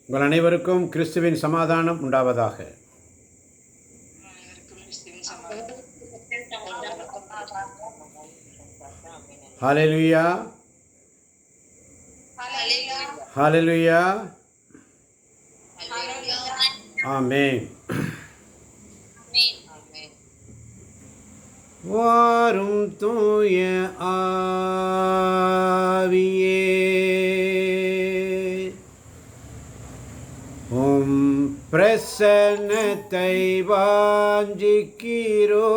உங்கள் அனைவருக்கும் கிறிஸ்துவின் சமாதானம் உண்டாவதாக. ஹல்லேலூயா, ஹல்லேலூயா, ஆமென். வாரும் தூய ஆவியே, உம் பிரசன்னத்தை வாஞ்சிக்கிறோ,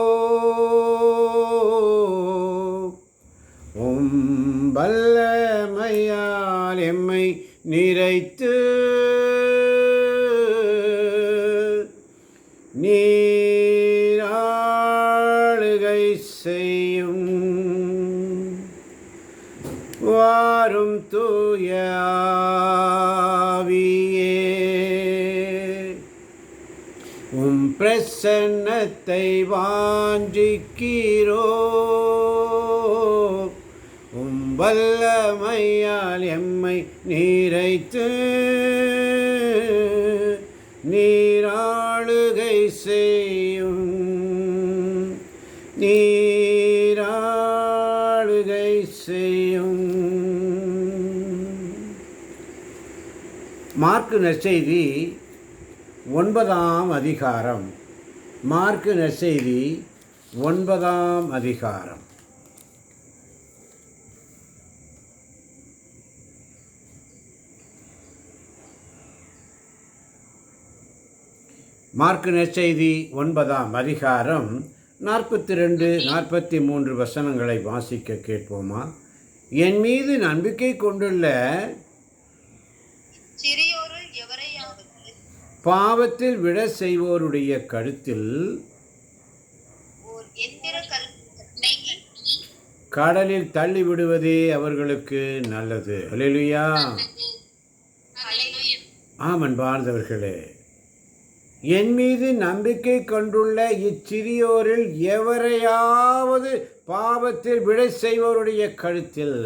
உம் வல்லமையால் எம்மை நிறைத்து நீராளுகை செய்யும். வாரும் தூய ஆவியே, உம் பிரசன்னத்தை வாஞ்சிக்கிறோ, உம் வல்லமையால் எம்மை நிறைத்து நீராளுகை செய்யும், நீராளுகை செய்யும். மார்க்கு நற்செய்தி 9ஆம் அதிகாரம். மார்க்கு நற்செய்தி 9ஆம் அதிகாரம். மார்க்கு நற்செய்தி 9ஆம் அதிகாரம் 42-43 வசனங்களை வாசிக்க கேட்போமா? என் மீது நம்பிக்கை கொண்டுள்ள சிறியோருள் எவரையாவது பாவத்தில் விழ செய்வோருடைய கழுத்தில் ஓர் எந்திர கல்லை கடலில் தள்ளிவிடுவதே அவர்களுக்கு நல்லது. அல்லேலூயா, அன்பார்ந்தவர்களே, என் மீது நம்பிக்கை கொண்டுள்ள இச்சிறியோரில் எவரையாவது பாவத்தில் விழ செய்வோருடைய கழுத்தில்.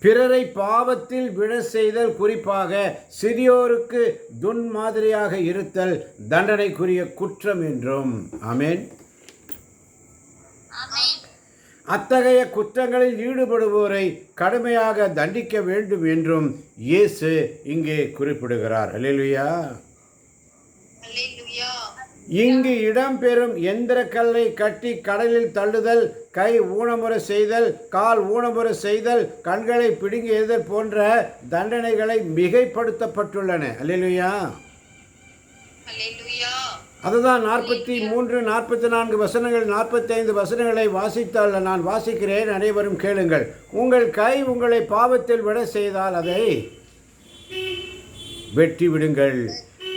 பிறரை பாவத்தில் விழ செய்தல், குறிப்பாக சிறியோருக்கு துன்மாதிரியாக இருத்தல் தண்டனைக்குரிய குற்றம் என்றும். ஆமென். அத்தகைய குற்றங்களில் ஈடுபடுவோரை கடுமையாக தண்டிக்க வேண்டும் என்றும் இயேசு இங்கே குறிப்பிடுகிறார். அல்லேலூயா. இங்கு இடம்பெறும் எந்திர கல்லை கட்டி கடலில் தள்ளுதல், கை ஊனமுற செய்தல், கால் ஊனமுற செய்தல், கண்களை பிடுங்கி எறிதல் போன்ற தண்டனைகளை மிகைப்படுத்தப்பட்டுள்ளன. அல்லேலூயா. அதுதான் 43, 44 வசனங்கள், 45 வசனங்களை வாசித்தால் நான் வாசிக்கிறேன், அனைவரும் கேளுங்கள். உங்கள் கை உங்களை பாவத்தில் விட செய்தால் அதை வெட்டி விடுங்கள்.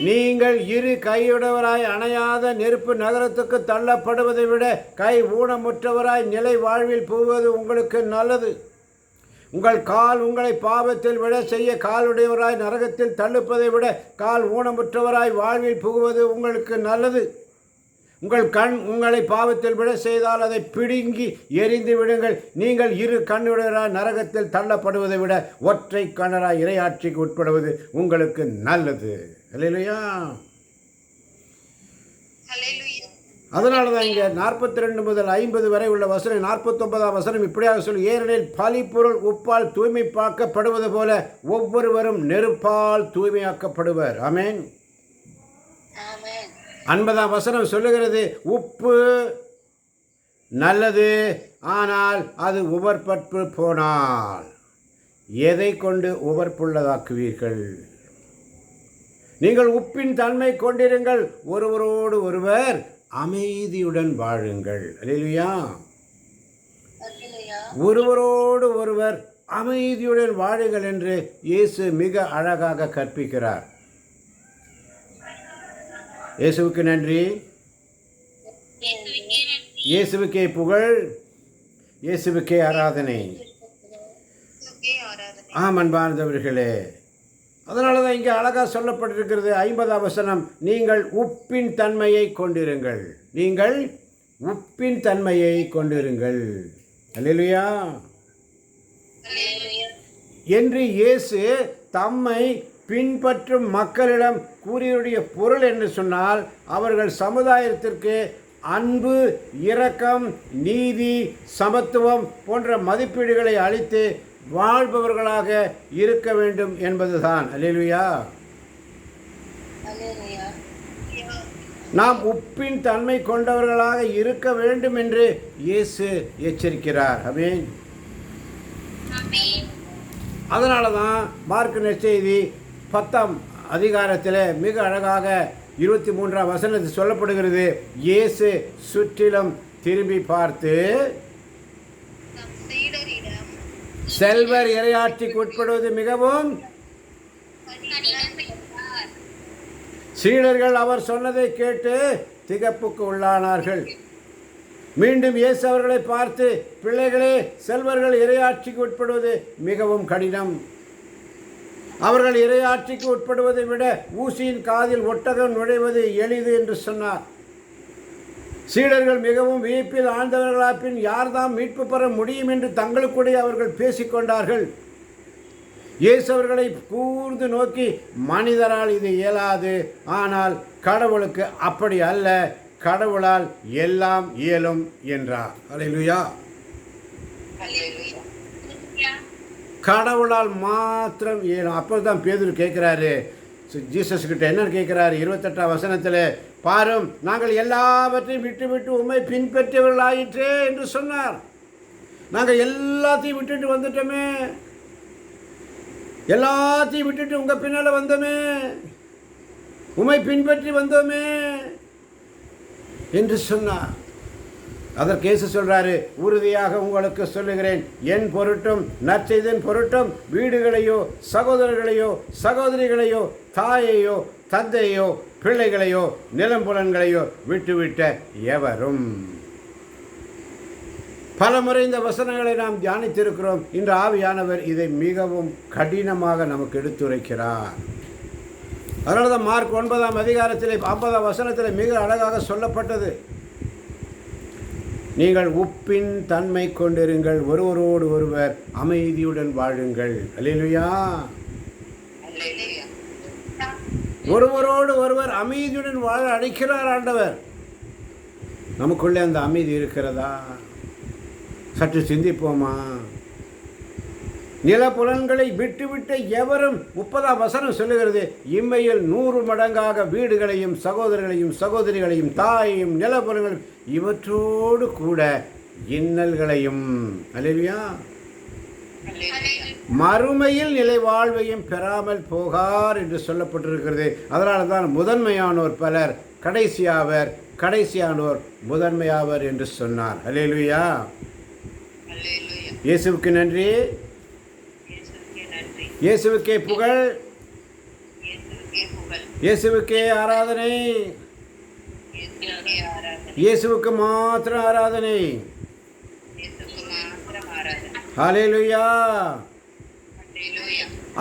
நீங்கள் இரு கையுடையவராய் அணையாத நெருப்பு நகரத்துக்கு தள்ளப்படுவதை விட கை ஊனமுற்றவராய் நிலை வாழ்வில் புகுவது உங்களுக்கு நல்லது. உங்கள் கால் உங்களை பாவத்தில் விட செய்ய காலுடையவராய் நரகத்தில் தள்ளுப்பதை விட கால் ஊனமுற்றவராய் வாழ்வில் புகுவது உங்களுக்கு நல்லது. உங்கள் கண் உங்களை பாவத்தில் விட செய்தால் அதை பிடுங்கி எரிந்து விடுங்கள். நீங்கள் இரு கண்ணுடையவராய் நரகத்தில் தள்ளப்படுவதை விட ஒற்றை கண்ணராய் இறையாட்சிக்கு உட்படுவது உங்களுக்கு நல்லது. அல்லேலூயா. அதனால தான் இங்கே 42 முதல் 50 வரை உள்ள வசனம், 49ஆம் வசனம் இப்படியாக சொல்லி, ஏனெனில் பலிப்பொருள் உப்பால் தூய்மைப்பாக்கப்படுவது போல ஒவ்வொருவரும் நெருப்பால் தூய்மையாக்கப்படுவர். ஆமென். 50ஆம் வசனம் சொல்லுகிறது, உப்பு நல்லது, ஆனால் அது உவர்பட்டு போனால் எதை கொண்டு உவர்ப்புள்ளதாக்குவீர்கள்? நீங்கள் உப்பின் தன்மை கொண்டிருங்கள், ஒருவரோடு ஒருவர் அமைதியுடன் வாழுங்கள். அல்லேலூயா. ஒருவரோடு ஒருவர் அமைதியுடன் வாழுங்கள் என்று இயேசு மிக அழகாக கற்பிக்கிறார். இயேசுவுக்கு நன்றி, இயேசுவுக்கே புகழ், இயேசுவுக்கே ஆராதனை. அன்பார்ந்தவர்களே, அதனால தான் இங்கே அழகாக சொல்லப்பட்டிருக்கிறது 50ஆம் வசனம், நீங்கள் உப்பின் தன்மையை கொண்டிருங்கள், நீங்கள் உப்பின் தன்மையை கொண்டிருங்கள். அல்லேலூயா. என்று இயேசு தம்மை பின்பற்றும் மக்களிடம் கூறியுடைய பொருள் என்று சொன்னால் அவர்கள் சமுதாயத்திற்கு அன்பு, இரக்கம், நீதி, சமத்துவம் போன்ற மதிப்பீடுகளை அளித்து வாழ்பவர்களாக இருக்க வேண்டும் என்பதுதான். அல்லேலூயா. நாம் உப்பின் தன்மை கொண்டவர்களாக இருக்க வேண்டும் என்று இயேசு எச்சரிக்கிறார். ஆமென். அதனால தான் மார்க்கு நற்செய்தி 10ஆம் அதிகாரத்தில் மிக அழகாக 23ஆம் வசனத்தில் சொல்லப்படுகிறது. இயேசு சுற்றிலும் திரும்பி பார்த்து, செல்வர் இறையாட்சிக்கு உட்படுவது மிகவும் சீடர்கள் அவர் சொன்னதை கேட்டு திகைப்புக்கு உள்ளானார்கள். மீண்டும் இயேசு அவர்களை பார்த்து, பிள்ளைகளே, செல்வர்கள் இறையாட்சிக்கு உட்படுவது மிகவும் கடினம். அவர்கள் இறையாட்சிக்கு உட்படுவதை விட ஊசியின் காதில் ஒட்டகம் நுழைவது எளிது என்று சொன்னார். சீடர்கள் மிகவும் வியப்பில் ஆழ்ந்தவர்களா, பின் யார்தாம் மீட்பு பெற முடியும் என்று தங்களுக்குடைய அவர்கள் பேசிக்கொண்டார்கள். இயேசு அவர்களை கூர்ந்து நோக்கி, மனிதரால் இது இயலாது, ஆனால் கடவுளுக்கு அப்படி அல்ல, கடவுளால் எல்லாம் இயலும் என்றார். அல்லேலூயா. கடவுளால் மாத்திரம் இயலும். அப்போ தான் பேதுரு கேட்குறாரு ஜீசஸ் கிட்ட, என்ன கேட்குறாரு? 28ஆம் வசனத்தில், பாரும், நாங்கள் எல்லாவற்றையும் விட்டு உம்மை பின்பற்றியவர்களாயிற்றே என்று சொன்னார். நாங்கள் எல்லாத்தையும் விட்டுட்டு வந்துட்டோமே, எல்லாத்தையும் விட்டுட்டு உங்கள் பின்னால் வந்தோமே, உம்மை பின்பற்றி வந்தோமே என்று சொன்னார். அதற்கு இயேசு சொல்றாரு, உறுதியாக உங்களுக்கு சொல்லுகிறேன், என் பொருட்டும் நற்செய்தியின் பொருட்டும் வீடுகளையோ சகோதரர்களையோ சகோதரிகளையோ தாயையோ தந்தையோ பிள்ளைகளையோ நிலம்புலன்களையோ விட்டுவிட்ட எவரும். பலமுறை இந்த வசனங்களை நாம் தியானித்திருக்கிறோம். இன்று ஆவியானவர் இதை மிகவும் கடினமாக நமக்கு எடுத்துரைக்கிறார். அதனால தான் மார்க் 9ஆம் அதிகாரத்தில் 50ஆம் வசனத்தில் மிக அழகாக சொல்லப்பட்டது, நீங்கள் உப்பின் தன்மை கொண்டிருங்கள், ஒருவரோடு ஒருவர் அமைதியுடன் வாழுங்கள். அல்லேலூயா. ஒருவரோடு ஒருவர் அமைதியுடன் வாழ அழைக்கிறார் ஆண்டவர். நமக்குள்ளே அந்த அமைதி இருக்கிறதா? சற்று சிந்திப்போமா? நிலப்புலன்களை விட்டுவிட்ட எவரும், 30ஆம் வசனம் சொல்லுகிறது, இம்மையில் 100 மடங்காக வீடுகளையும் சகோதரர்களையும் சகோதரிகளையும் தாயையும் நிலப்புலன்களையும் இவற்றோடு கூட இன்னல்களையும், அல்லேலூயா, மறுமையில் நிலை வாழ்வையும் பெறாமல் போகார் என்று சொல்லப்பட்டிருக்கிறது. அதனால தான் முதன்மையானோர் பலர் கடைசியாவர், கடைசியானோர் முதன்மையாவர் என்று சொன்னார். அல்லேலூயா. இயேசுவுக்கு நன்றி, இயேசுவுக்கே புகழ், இயேசுவுக்கே ஆராதனை, இயேசுவுக்கு மாத்திரம் ஆராதனை. ஹல்லேலூயா.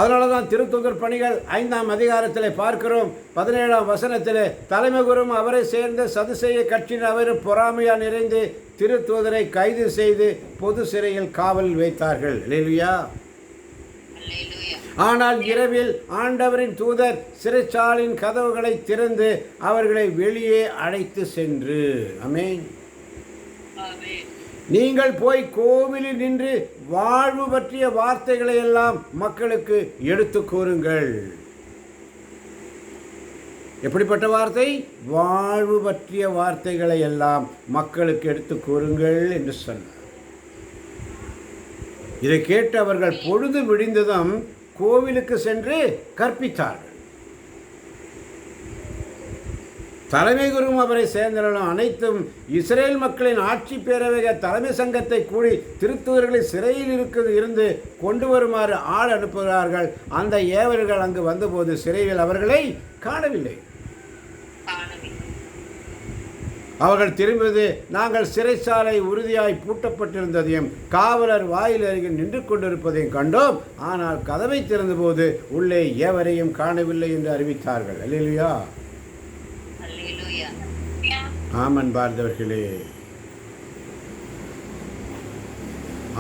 அதனால தான் திருத்தூதர் பணிகள் 5ஆம் அதிகாரத்தில் பார்க்கிறோம். 17ஆம் வசனத்தில், தலைமை குரும் அவரை சேர்ந்த சதுசேய கட்சியின் அவரும் பொறாமையா நிறைந்து திருத்தூதரை கைது செய்து பொது சிறையில் காவலில் வைத்தார்கள். அல்லேலூயா. ஆனால் இரவில் ஆண்டவரின் தூதர் சிறைச்சாலின் கதவுகளை திறந்து அவர்களை வெளியே அழைத்து சென்று, ஆமென், நீங்கள் போய் கோவிலில் நின்று வாழ்வு பற்றிய வார்த்தைகளை எல்லாம் மக்களுக்கு எடுத்து கூறுங்கள். எப்படிப்பட்ட வார்த்தை? வாழ்வு பற்றிய வார்த்தைகளை எல்லாம் மக்களுக்கு எடுத்து கூறுங்கள் என்று சொன்னார். இதை கேட்டு அவர்கள் பொழுது விடிந்ததும் கோவிலுக்கு சென்று கற்பித்தார்கள். தலைமை குரும் அவரை சேர்ந்தவர்களும் அனைத்தும் இஸ்ரேல் மக்களின் ஆட்சி பேரவைக தலைமை சங்கத்தை கூடி திருத்தூதர்களை சிறையில் இருந்து கொண்டு வருமாறு ஆள் அனுப்புகிறார்கள். அந்த ஏவர்கள் அங்கு வந்தபோது சிறையில் அவர்களை காணவில்லை. அவர்கள் திரும்புவது, நாங்கள் சிறைச்சாலை உறுதியாய் பூட்டப்பட்டிருந்ததையும் காவலர் வாயில் அருகில் நின்று கொண்டிருப்பதையும் கண்டோம், ஆனால் கதவை திறந்தபோது உள்ளே எவரையும் காணவில்லை என்று அறிவித்தார்கள். அல்லேலூயா. ஆமன். பார்த்தவர்களே,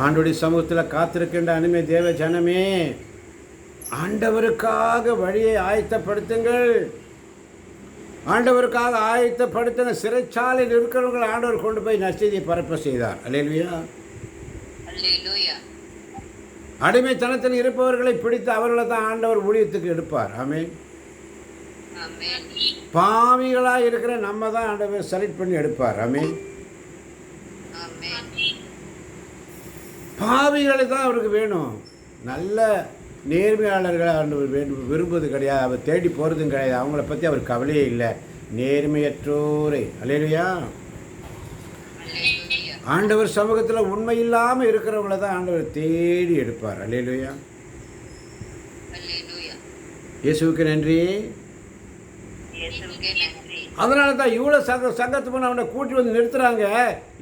ஆண்டுடைய சமூகத்தில் காத்திருக்கின்ற அனிமே தேவ ஜனமே, ஆண்டவருக்காக வழியை ஆயத்தப்படுத்துங்கள். ஆண்டவருக்காக ஆயத்தப்படுத்துங்க. சிறைச்சாலையில் இருக்கிறவர்கள் ஆண்டவர் கொண்டு போய் நற்செய்தியை பரப்ப செய்தார். அல்லேலூயா. அல்லேலூயா. அடிமைத்தனத்தில் இருப்பவர்களை பிடித்து அவர்களை தான் ஆண்டவர் ஊழியத்துக்கு எடுப்பார். ஆமென். ஆமென். பாவிகளாக இருக்கிற நம்ம தான் ஆண்டவர் செலக்ட் பண்ணி எடுப்பார். ஆமென். ஆமென். பாவிகளை தான் அவருக்கு வேணும். நல்ல நேர்மையாளர்களை ஆண்டவர் விரும்புவது கிடையாது. அவர் தேடி போகிறதும் கிடையாது. அவங்கள பற்றி அவர் கவலையே இல்லை. நேர்மையற்றோரை. அல்லேலூயா. அல்லேலூயா. ஆண்டவர் சமூகத்தில் உண்மை இல்லாமல் இருக்கிறவங்கள தான் ஆண்டவர் தேடி எடுப்பார். அல்லேலூயா. அல்லேலூயா. இயேசுவுக்கு நன்றி. இயேசுவுக்கே நன்றி. அதனால தான் இவ்வளோ சங்கத்து பண்ண அவனை கூட்டி வந்து நிறுத்துகிறாங்க.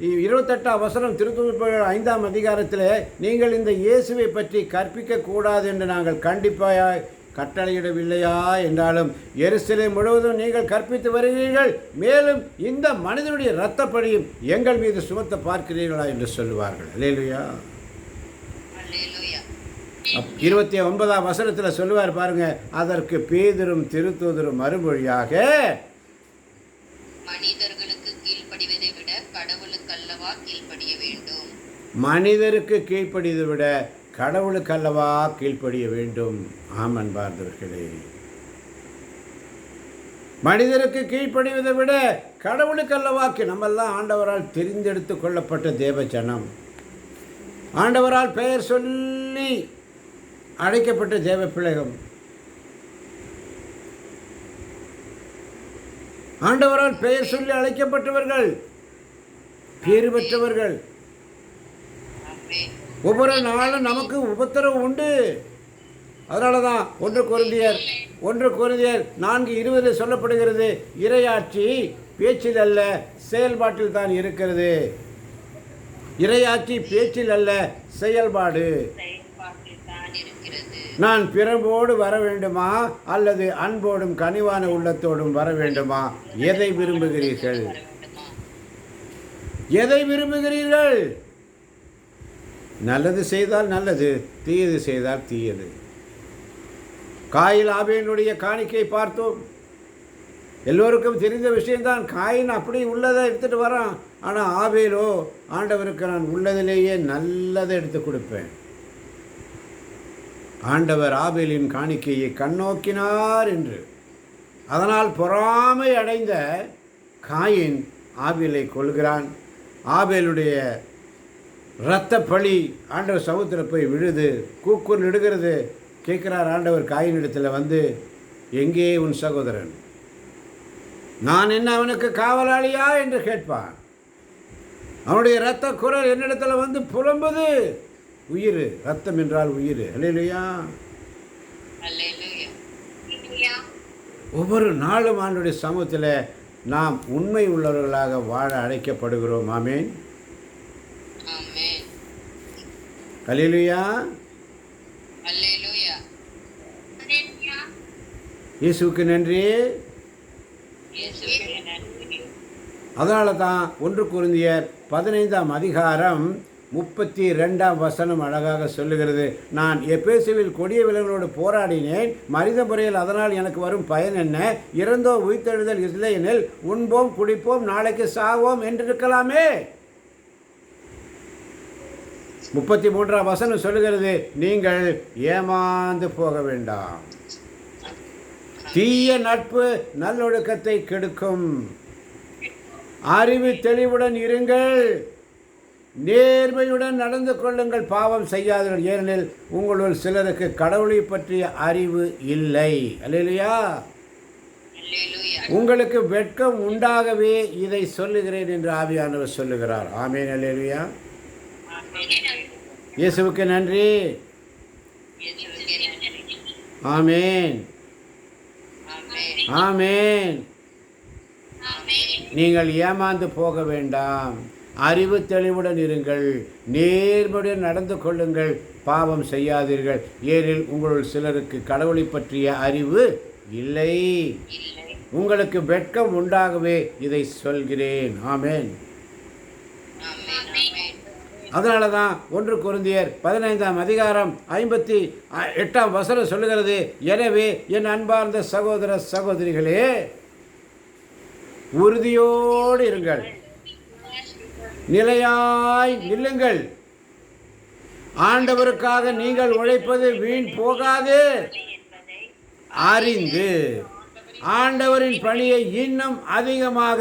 28ஆம் வசனம் திருத்துதர் 5ஆம் அதிகாரத்தில், நீங்கள் இந்த இயேசுவை பற்றி கற்பிக்க கூடாது என்று நாங்கள் கண்டிப்பாக கட்டளையிடவில்லையா என்றாலும் எருசலேம் முழுவதும் நீங்கள் கற்பித்து வருகிறீர்கள், மேலும் இந்த மனிதனுடைய இரத்தப்படியும் எங்கள் மீது சுமத்த பார்க்கிறீர்களா என்று சொல்லுவார்கள். அல்லேலூயா. அல்லேலூயா. 29ஆம் வசனத்தில் சொல்லுவார் பாருங்க. அதற்கு பேதுரும் திருத்தூதரும் மறுமொழியாக, மனிதர்களுக்கு கீழ்ப்படிவதை விட கடவுளுக்கு அல்லவா கீழ்ப்படிய வேண்டும். மனிதருக்கு கீழ்ப்படியதை விட கடவுளுக்கு அல்லவா கீழ்ப்படிய வேண்டும். ஆமன் பார்ந்தவர்களே, மனிதருக்கு கீழ்ப்படிவதை விட கடவுளுக்கு அல்லவா. நம்மெல்லாம் ஆண்டவரால் தெரிந்தெடுத்து கொள்ளப்பட்ட தேவ ஜனம், ஆண்டவரால் பெயர் சொல்லி அழைக்கப்பட்ட தேவ பிள்ளைகள், ஆண்டவரால் பெயர் சொல்லி அழைக்கப்பட்டவர்கள், பேறு பெற்றவர்கள். ஆமென். ஒவ்வொரு நாளும் நமக்கு உபத்திரவு உண்டு. அதனால தான் 1 கொரிந்தியர் 4:20 சொல்லப்படுகிறது, இறையாட்சி பேச்சில் அல்ல செயல்பாட்டில் தான் இருக்கிறது. இறையாட்சி பேச்சில் அல்ல செயல்பாடு. செயல்பாட்டில் தான் இருக்கிறது. நான் பிறம்போடு வர வேண்டுமா அல்லது அன்போடும் கனிவான உள்ளத்தோடும் வர வேண்டுமா? எதை விரும்புகிறீர்கள்? வர வேண்டுமா? எதை விரும்புகிறீர்கள்? நல்லது செய்தால் நல்லது, தீயது செய்தால் தீயது. காயில் ஆபேலினுடைய காணிக்கை பார்த்தோம். எல்லோருக்கும் தெரிந்த விஷயம்தான். காயின் அப்படி உள்ளதை எடுத்துகிட்டு வரான். ஆனால் ஆபேலோ, ஆண்டவருக்கு நான் உள்ளதிலேயே நல்லதை எடுத்து கொடுப்பேன். ஆண்டவர் ஆபேலின் காணிக்கையை கண்ணோக்கினார் என்று. அதனால் பொறாமை அடைந்த காயின் ஆபேலை கொல்கிறான். ஆபேலுடைய இரத்த பழி ஆண்டவர் சமுத்திரத்தில் போய் விழுது, கூக்குரல் இடுகிறது. கேட்குறார் ஆண்டவர் காயினிடத்தில் வந்து, எங்கே உன் சகோதரன்? நான் என்ன அவனுக்கு காவலாளியா என்று கேட்பான். அவனுடைய இரத்த குரல் என்னிடத்தில் வந்து புலம்புது. உயிர், ரத்தம் என்றால் உயிர். அல்லேலூயா. அல்லேலூயா. ஒவ்வொரு நாளும் ஆண்டவருடைய சமூகத்தில் நாம் உண்மை உள்ளவர்களாக வாழ அழைக்கப்படுகிறோம். ஆமென். ஆமென். அல்லேலூயா. அல்லேலூயா. இயேசுவுக்கு நன்றி. இயேசுவுக்கே நன்றி. அதனால தான் 1 கொரிந்தியர் 15ஆம் அதிகாரம் 32ஆம் வசனம் அழகாக சொல்லுகிறது, நான் எபேசுவில் கொடிய விலங்களோடு போராடினேன், மனித முறையில் அதனால் எனக்கு வரும் பயன் என்ன? இறந்தோ உயிர்த்தெழுதல் இல்லை எனில் உண்போம் குடிப்போம் நாளைக்கு சாவோம் என்றிருக்கலாமே. 33ஆம் வசனம் சொல்லுகிறது, நீங்கள் ஏமாந்து போக வேண்டாம். தீய நட்பு நல்லொழுக்கத்தை கெடுக்கும். அறிவு தெளிவுடன் இருங்கள், நேர்மையுடன் நடந்து கொள்ளுங்கள், பாவம் செய்யாதீர்கள், ஏனெனில் உங்களுள் சிலருக்கு கடவுளை பற்றிய அறிவு இல்லை. அல்லேலூயா. அல்லேலூயா. உங்களுக்கு வெட்கம் உண்டாகவே இதை சொல்லுகிறேன் என்று ஆவியானவர் சொல்லுகிறார். ஆமென். அல்லேலூயா. ஆமென். இயேசுவுக்கு நன்றி. இயேசுவுக்கே நன்றி. ஆமென். ஆமென். ஆமென். ஆமென். நீங்கள் ஏமாந்து போக வேண்டாம். அறிவு தெளிவுடன் இருங்கள், நேர்மையுடன் நடந்து கொள்ளுங்கள், பாவம் செய்யாதீர்கள், ஏனில் உங்களுள் சிலருக்கு கடவுளை பற்றிய அறிவு இல்லை. இல்லை. உங்களுக்கு வெட்கம் உண்டாகவே இதை சொல்கிறேன். ஆமென். ஆமென். ஆமென். அதனால தான் 1 கொரிந்தியர் 15ஆம் அதிகாரம் 58ஆம் வசனம் சொல்லுகிறது, எனவே என் அன்பார்ந்த சகோதர சகோதரிகளே உறுதியோடு இருங்கள், நிலையாய் நில்லுங்கள், ஆண்டவருக்காக நீங்கள் உழைப்பது வீண் போகாது அறிந்து ஆண்டவரின் பணியை இன்னும் அதிகமாக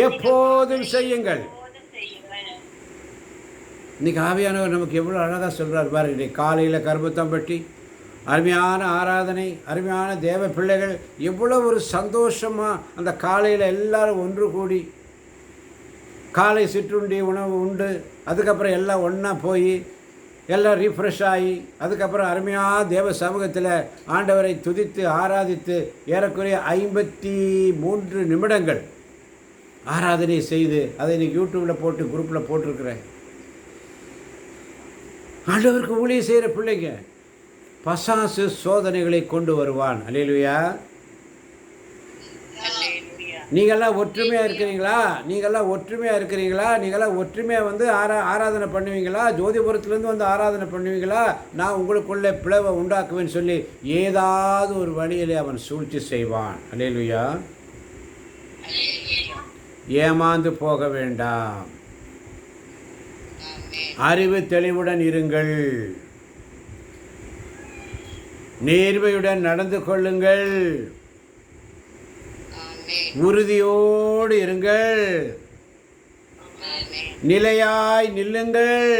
எப்போதும் செய்யுங்கள். இன்னைக்கு ஆவியானவர் நமக்கு எவ்வளோ அழகாக சொல்கிறார் பாருங்க. இன்னைக்கு காலையில் கருமத்தம்பட்டி அருமையான ஆராதனை, அருமையான தேவ பிள்ளைகள் எவ்வளோ ஒரு சந்தோஷமாக அந்த காலையில் எல்லாரும் ஒன்று கூடி காலை சிற்றுண்டி உணவு உண்டு, அதுக்கப்புறம் எல்லாம் ஒன்றா போய் எல்லாம் ரீஃப்ரெஷ் ஆகி அதுக்கப்புறம் அருமையாக தேவ சமூகத்தில் ஆண்டவரை துதித்து ஆராதித்து ஏறக்குறைய 53 நிமிடங்கள் ஆராதனை செய்து அதை இன்றைக்கி யூடியூப்பில் போட்டு குரூப்பில் போட்டிருக்கிறேன். ஆண்டவருக்கு ஊழியம் செய்கிற பிள்ளைங்க பசாசு சோதனைகளை கொண்டு வருவான். அல்லேலூயா. நீங்கள்லாம் ஒற்றுமையாக இருக்கிறீங்களா? நீங்கள்லாம் ஒற்றுமையாக ஆராதனை பண்ணுவீங்களா? ஜோதிபுரத்துலேருந்து வந்து ஆராதனை பண்ணுவீங்களா? நான் உங்களுக்குள்ளே பிளவை உண்டாக்குவேன்னு சொல்லி ஏதாவது ஒரு வழியிலே அவன் சூழ்ச்சி செய்வான். அல்லேலூயா. ஏமாந்து போக வேண்டாம், அறிவு தெளிவுடன் இருங்கள், நேர்மையுடன் நடந்து கொள்ளுங்கள், உறுதியோடு இருங்கள், நிலையாய் நில்லுங்கள்,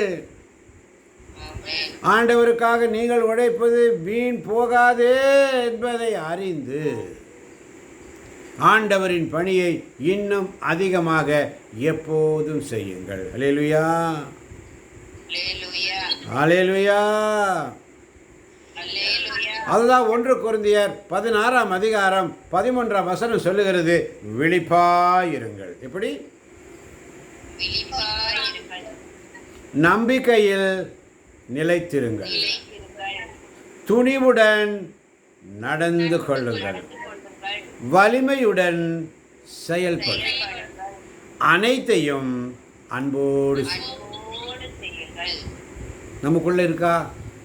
ஆண்டவருக்காக நீங்கள் உழைப்பது வீண் போகாதே என்பதை அறிந்து ஆண்டவரின் பணியை இன்னும் அதிகமாக எப்போதும் செய்யுங்கள். அல்லேலூயா, அல்லேலூயா. அதுதான் 1 கொரிந்தியர் 16ஆம் அதிகாரம் 13ஆம் வசனம் சொல்லுகிறது, விழிப்பாயிருங்கள். எப்படி? நம்பிக்கையில் நிலைத்திருங்கள், துணிவுடன் நடந்து கொள்ளுங்கள், வலிமையுடன் செயல்படும், அனைத்தையும் அன்போடு நமக்குள்ளே இருக்கா?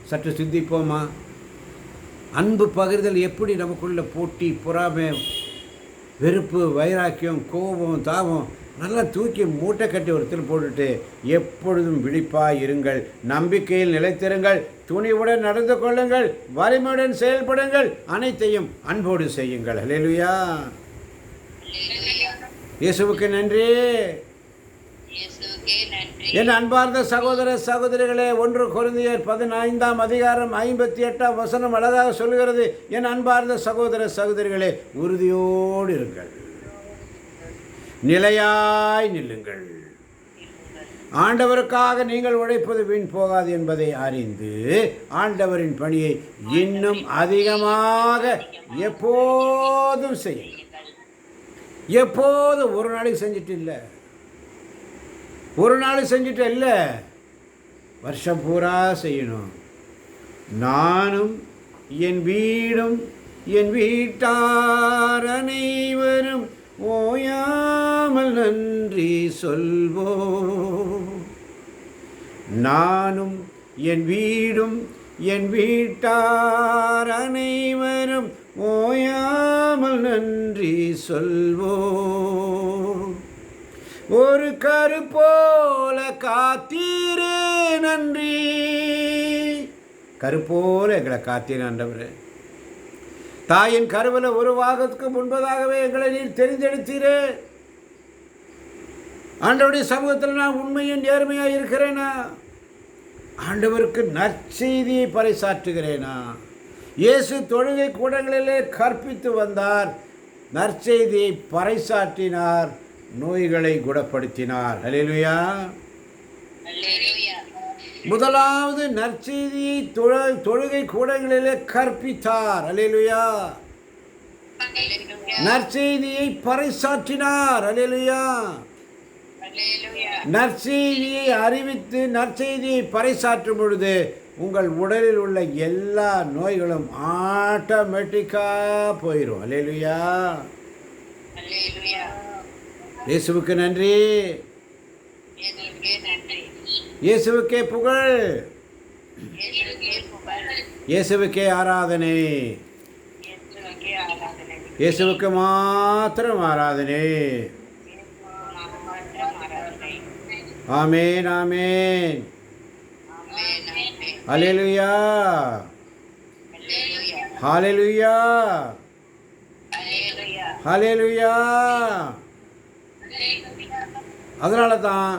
சற்று சிந்திப்போமா? அன்பு பகிர்தல் எப்படி நமக்குள்ள போட்டி, பொறாமை, வெறுப்பு, வைராக்கியம், கோபம், தாபம் நல்லா தூக்கி மூட்டை கட்டி ஒருத்தர் போட்டுட்டு எப்பொழுதும் விழிப்பாய் இருங்கள், நம்பிக்கையில் நிலைத்திருங்கள், துணிவுடன் நடந்து கொள்ளுங்கள், வலிமையுடன் செயல்படுங்கள், அனைத்தையும் அன்போடு செய்யுங்கள். அல்லேலூயா. இயேசுவுக்கு நன்றி. என் அன்பார்ந்த சகோதர சகோதரிகளே, 1 கொரிந்தியர் 15ஆம் அதிகாரம் 58ஆம் வசனம் அழகாக சொல்கிறது, என் அன்பார்ந்த சகோதர சகோதரிகளே உறுதியோடு இருங்கள், நிலையாய் நில்லுங்கள், ஆண்டவருக்காக நீங்கள் உழைப்பது வீண் போகாது என்பதை அறிந்து ஆண்டவரின் பணியை இன்னும் அதிகமாக எப்போதும் செய்யுங்கள். எப்போதும் ஒரு நாளைக்கு செஞ்சுட்டு இல்லை, ஒரு நாள் செஞ்சுட்டு இல்லை, வருஷம் பூரா செய்யணும். நானும் என் வீடும் என் வீட்டார் அனைவரும் ஓயாமல் நன்றி சொல்வோம். நானும் என் வீடும் என் வீட்டார் அனைவரும் ஓயாமல் நன்றி சொல்வோம். ஒரு கரு போல காத்தீரே நன்றி. கரு போல எங்களை காத்தீர் ஆண்டவரே. தாயின் கருவில் உருவாகிறதுக்கு முன்பதாகவே எங்களை நீர் தெரிந்தெடுத்தீரே. ஆண்டவருடைய சமூகத்தில் நான் உண்மையின் நேர்மையாக இருக்கிறேனா? ஆண்டவருக்கு நற்செய்தியை பறைசாற்றுகிறேனா? இயேசு தொழுகை கூடங்களிலே கற்பித்து வந்தார், நற்செய்தியை பறைசாற்றினார், நோய்களை குணப்படுத்தினார். அல்லேலூயா. முதலாவது நற்செய்தியை தொழுகை கூடங்களிலே கற்பித்தார். அல்லேலூயா. நற்செய்தியை பறைசாற்றினார். அல்லேலூயா. நற்செய்தியை அறிவித்து நற்செய்தியை பறைசாற்றும் பொழுது உங்கள் உடலில் உள்ள எல்லா நோய்களும் ஆட்டோமேட்டிக்காக போயிடும். அல்லேலூயா. இயேசுவுக்கு நன்றி. இயேசுவுக்கே புகழ். இயேசுவுக்கே புகழ். இயேசுவுக்கே ஆராதனை. இயேசுவுக்கே ஆராதனை. இயேசுவுக்கு மாத்திரம் ஆராதனை. மாத்திரம் ஆராதனை. ஆமேன் ஆமேன். ஆமென், ஆமென். ஹல்லேலூயா அல்லேலூயா. ஹல்லேலூயா அல்லேலூயா. ஹல்லேலூயா. அல்லேலூயா. அதனால தான்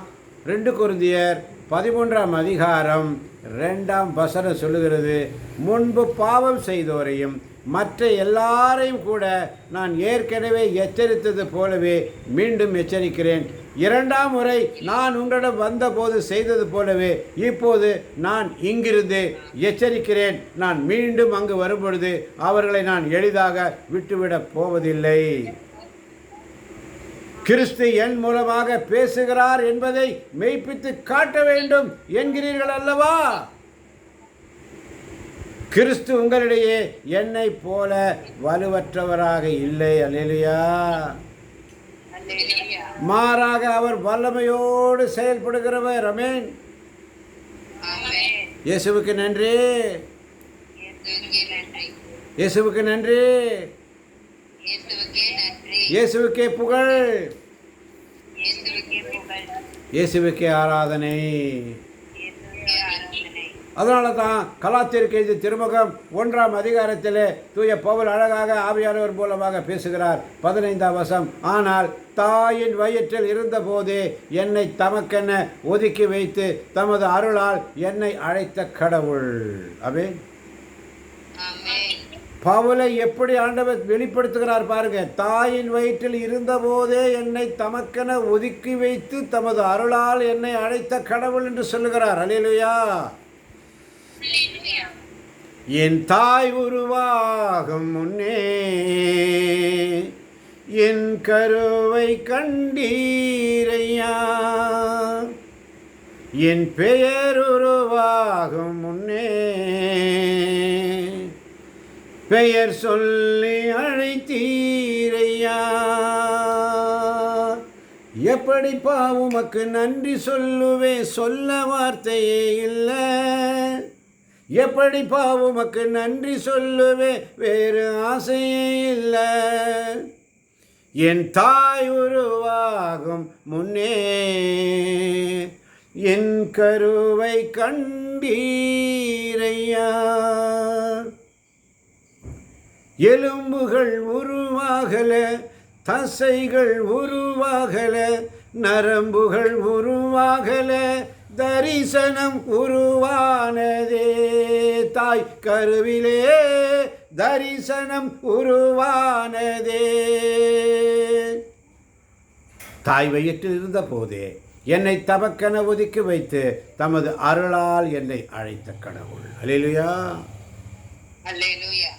2 கொரிந்தியர் 13ஆம் அதிகாரம் 2ஆம் வசனம் சொல்லுகிறது, முன்பு பாவம் செய்தோரையும் மற்ற எல்லாரையும் கூட நான் ஏற்கனவே எச்சரித்தது போலவே மீண்டும் எச்சரிக்கிறேன். 2ஆம் முறை நான் உங்களிடம் வந்தபோது செய்தது போலவே இப்போது நான் இங்கிருந்து எச்சரிக்கிறேன். நான் மீண்டும் அங்கு வரும்பொழுது அவர்களை நான் எளிதாக விட்டுவிடப் போவதில்லை. கிறிஸ்து என் மூலமாக பேசுகிறார் என்பதை மெய்ப்பித்து காட்ட வேண்டும் என்கிறீர்கள் அல்லவா? கிறிஸ்து உங்களிடையே என்னை போல வலுவற்றவராக இல்லை. அல்லேலூயா. அல்லேலூயா. மாறாக அவர் வல்லமையோடு செயல்படுகிறவர். ஆமென். ஆமென். இயேசுவுக்கு நன்றி. இயேசுவுக்கே நன்றி. இயேசுவுக்கு நன்றி. இயேசுவுக்கே நன்றி. இயேசுவுக்கே புகழ். இயேசுவுக்கே புகழ். இயேசுவுக்கே ஆராதனை. இயேசுவுக்கே ஆராதனை. அதனால தான் கலாத்தியருக்கு எழுதிய திருமுகம் 1ஆம் அதிகாரத்திலே தூய பவுல் அழகாக ஆவியானவர் மூலமாக பேசுகிறார். 15ஆம் வசனம், ஆனால் தாயின் வயிற்றில் இருந்தபோதே என்னை தமக்கென ஒதுக்கி வைத்து தமது அருளால் என்னை அழைத்த கடவுள். ஆமென். ஆமென். பவுலை எப்படி ஆண்டவர் வெளிப்படுத்துகிறார் பாருங்க. தாயின் வயிற்றில் இருந்தபோதே என்னை தமக்கென ஒதுக்கி வைத்து தமது அருளால் என்னை அழைத்த கடவுள் என்று சொல்லுகிறார். அல்லேலூயா. அல்லேலூயா. என் தாய் உருவாகும் முன்னே என் கருவை கண்டீரையா. என் பெயர் உருவாகும் முன்னே பெயர் சொல்லி அழைத்தீரையா. எப்படிப்பா உமக்கு நன்றி சொல்லுவேன், சொல்ல வார்த்தையே இல்லை. எப்படிப்பா உமக்கு நன்றி சொல்லுவேன், வேறு ஆசையே இல்லை. என் தாய் உருவாகும் முன்னே என் கருவை கண்டீரையா. எலும்புகள் உருவாகல, தசைகள் உருவாகல, நரம்புகள் உருவாகல, தரிசனம் உருவானதே. தாய் கருவிலே தரிசனம் உருவானதே. தாய் வயிற்றில் இருந்த போதே என்னை தமக்கென ஒதுக்கி வைத்து தமது அருளால் என்னை அழைத்த கடவுள். அல்லேலூயா. அல்லேலூயா.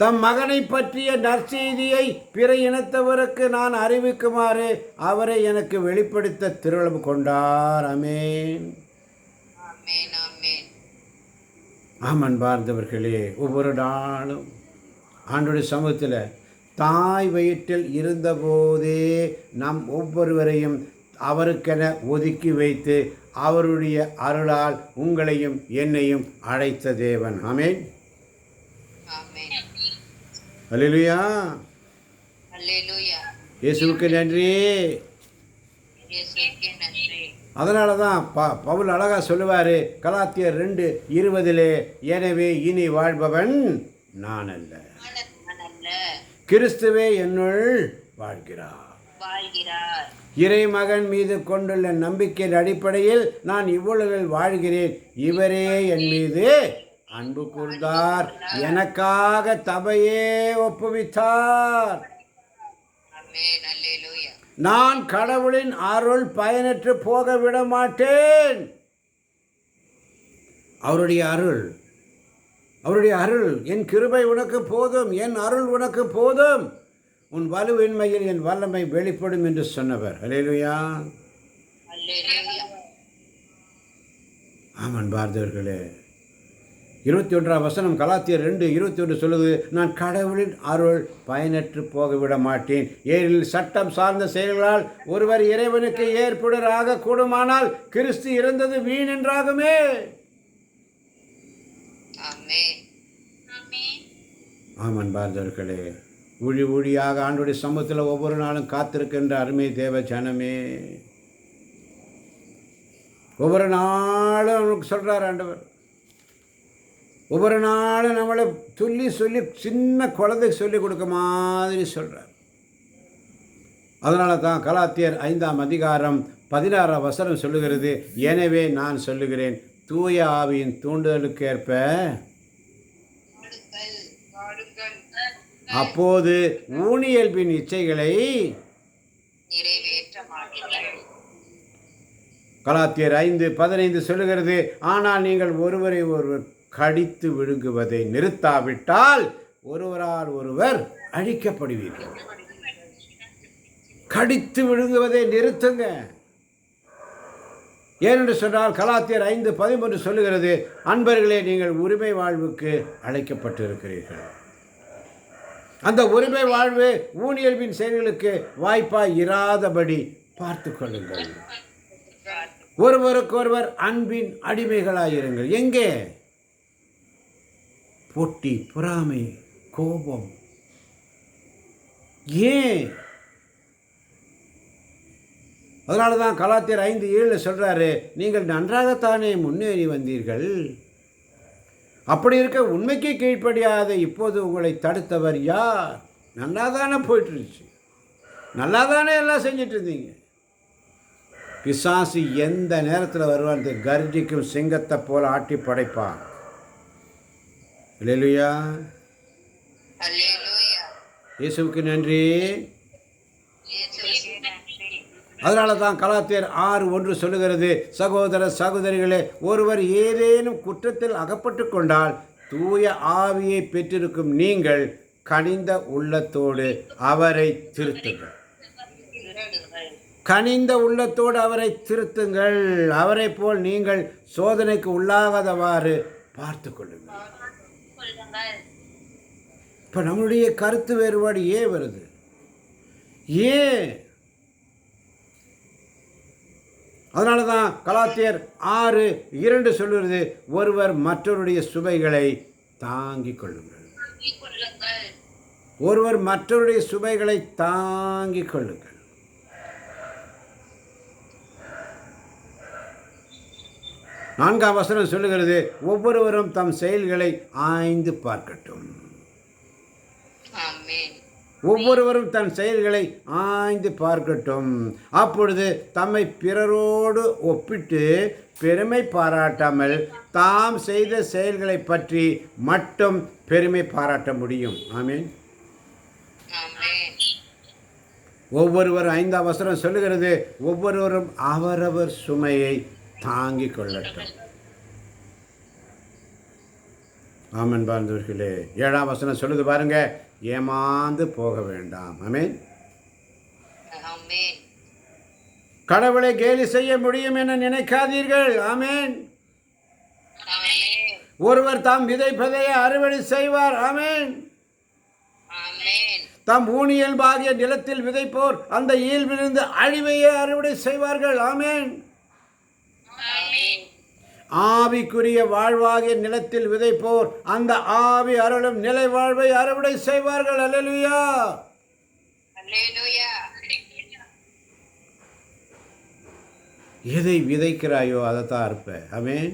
தம் மகனை பற்றிய நற்செய்தியை பிற இனத்தவருக்கு நான் அறிவிக்குமாறு அவரை எனக்கு வெளிப்படுத்த திருவுளம் கொண்டார். ஆமென். ஆமென். ஆமென். ஆமன். பார்த்தவர்களே, ஒவ்வொரு நாளும் ஆண்டோடைய சமூகத்தில் தாய் வயிற்றில் இருந்தபோதே நம் ஒவ்வொருவரையும் அவருக்கென ஒதுக்கி வைத்து அவருடைய அருளால் உங்களையும் என்னையும் அழைத்த தேவன். ஆமென். ஆமென். அல்லேலூயா. அல்லேலூயா. இயேசுவுக்கு நன்றி. இயேசுவுக்கே நன்றி. அதனால தான் பவுல் அழகா சொல்லுவார் கலாத்தியர் 2:20, எனவே இனி வாழ்பவன் நான் அல்ல, நான் அல்ல, கிறிஸ்துவே என்னுள் வாழ்கிறார். இறைமகன் மீது கொண்டுள்ள நம்பிக்கையின் அடிப்படையில் நான் இவ்வுலகில் வாழ்கிறேன். இவரே என் மீது அன்பு கூர்ந்தார், எனக்காக தபையே ஒப்புவித்தார். ஆமென். அல்லேலூயா. நான் கடவுளின் அருள் பயனற்று போக விட மாட்டேன். அவருடைய அருள் என் கிருபை உனக்கு போதும், என் அருள் உனக்கு போதும், உன் வலுவின்மையில் என் வல்லமை வெளிப்படும் என்று சொன்னவர். அல்லேலூயா. அல்லேலூயா. ஆமன். பார்த்தவர்களே, 21ஆம் வசனம் கலாத்தியர் 2:21 சொல்லுது, நான் கடவுளின் அருள் பயனற்று போகவிட மாட்டேன். ஏனெனில் சட்டம் சார்ந்த செயல்களால் ஒருவர் இறைவனுக்கு ஏற்புடராக கூடுமானால் கிறிஸ்து இறந்தது வீண் என்றாகுமே. ஆமன் பார்ந்தவர்களே, ஊழியாக ஆண்டுடைய சமூகத்தில் ஒவ்வொரு நாளும் காத்திருக்கின்ற அருமை தேவ ஜனமே, ஒவ்வொரு நாளும் அவனுக்கு சொல்கிறார் ஆண்டவர். ஒவ்வொரு நாளும் நம்மளை சொல்லி சின்ன குழந்தைக்கு சொல்லி கொடுக்க மாதிரி சொல்கிறார். அதனால தான் கலாத்தியர் 5ஆம் அதிகாரம் 16ஆம் வசனம் சொல்லுகிறது, எனவே நான் சொல்லுகிறேன், தூய ஆவியின் தூண்டுதலுக்கேற்ப அப்போது ஊனியல்பின் இச்சைகளை நிறைவேற்ற மாட்டீர்கள். கலாத்தியர் 5:15 சொல்லுகிறது, ஆனால் நீங்கள் ஒருவரை ஒருவர் கடித்து விழுங்குவதை நிறுத்தாவிட்டால் ஒருவரால் ஒருவர் அழிக்கப்படுவீர்கள். கடித்து விழுங்குவதை நிறுத்துங்க. ஏனென்று சொன்னால் கலாத்தியர் 5:13 சொல்லுகிறது, அன்பர்களே, நீங்கள் உரிமை வாழ்வுக்கு அழைக்கப்பட்டிருக்கிறீர்கள். அந்த உரிமை வாழ்வு ஊனியல்பின் செயல்களுக்கு வாய்ப்பாய் இராதபடி பார்த்து கொள்ளுங்கள். ஒருவருக்கொருவர் அன்பின் அடிமைகளாயிருங்கள். எங்கே? போட்டி, பொறாமை, கோபம். ஏன்? அதனால தான் கலாத்தியர் 5:7 சொல்கிறாரு, நீங்கள் நன்றாகத்தானே முன்னேறி வந்தீர்கள். அப்படி இருக்க உண்மைக்கு கீழ்ப்படியாத இப்போது உங்களை தடுத்தவர் யார்? நல்லா தானே போயிட்டு இருந்துச்சு, நல்லா தானே எல்லாம் செஞ்சிட்டு இருந்தீங்க. பிசாசு எந்த நேரத்தில் வருவான்? கர்ஜிக்கும் சிங்கத்தை போல ஆட்டி படைப்பான். அல்லேலூயா, இயேசுவுக்கு நன்றி. அதனால தான் கலாத்தியர் 6:1 சொல்லுகிறது, சகோதர சகோதரிகளே, ஒருவர் ஏதேனும் குற்றத்தில் அகப்பட்டு கொண்டால் தூய ஆவியை பெற்றிருக்கும் நீங்கள் கனிந்த உள்ளத்தோடு அவரை திருத்துங்கள். கனிந்த உள்ளத்தோடு அவரை திருத்துங்கள். அவரை போல் நீங்கள் சோதனைக்கு உள்ளாகாதவாறு பார்த்து கொள்ளுங்கள். இப்போ நம்மளுடைய கருத்து வேறுபாடு ஏன் வருது? ஏன்? அதனால தான் கலாத்தியர் 6:2 சொல்லுறது, ஒருவர் மற்றவருடைய சுமைகளை தாங்கிக் கொள்ளுங்கள். ஒருவர் மற்றவருடைய சுமைகளை தாங்கிக் கொள்ளுங்கள். நான்காம் வசனம் சொல்லுகிறது, ஒவ்வொருவரும் தம் செயல்களை ஆய்ந்து பார்க்கட்டும். ஒவ்வொருவரும் தன் செயல்களை ஆய்ந்து பார்க்கட்டும். அப்பொழுது தம்மை பிறரோடு ஒப்பிட்டு பெருமை பாராட்டாமல் தாம் செய்த செயல்களை பற்றி மட்டும் பெருமை பாராட்ட முடியும். ஆமீன். ஒவ்வொருவரும் 5ஆம் வசனம் சொல்லுகிறது, ஒவ்வொருவரும் அவரவர் சுமையை தாங்கிக் கொள்ளட்டும். ஆமன் பார்ந்தவர்களே, 7ஆம் வசனம் சொல்லுது பாருங்க, ஏமாந்து போக வேண்டாம். ஆமென். கடவுளை கேலி செய்ய முடியும் என நினைக்காதீர்கள். ஆமென். ஒருவர் தாம் விதைப்பதை அறுவடை செய்வார். ஆமென். தாம் ஊனியல்பாகிய நிலத்தில் விதைப்போர் அந்த இயல்பிலிருந்து அழிவையே அறுவடை செய்வார்கள். ஆமென். ஆவிக்குரிய வாழ்வாகிய நிலத்தில் விதைப்போர் அந்த ஆவி அருளும் நிலை வாழ்வை அறுவடை செய்வார்கள். அல்லேலூயா. எதை விதைக்கிறாயோ அதைத்தான் அறுப்ப. ஆமென்.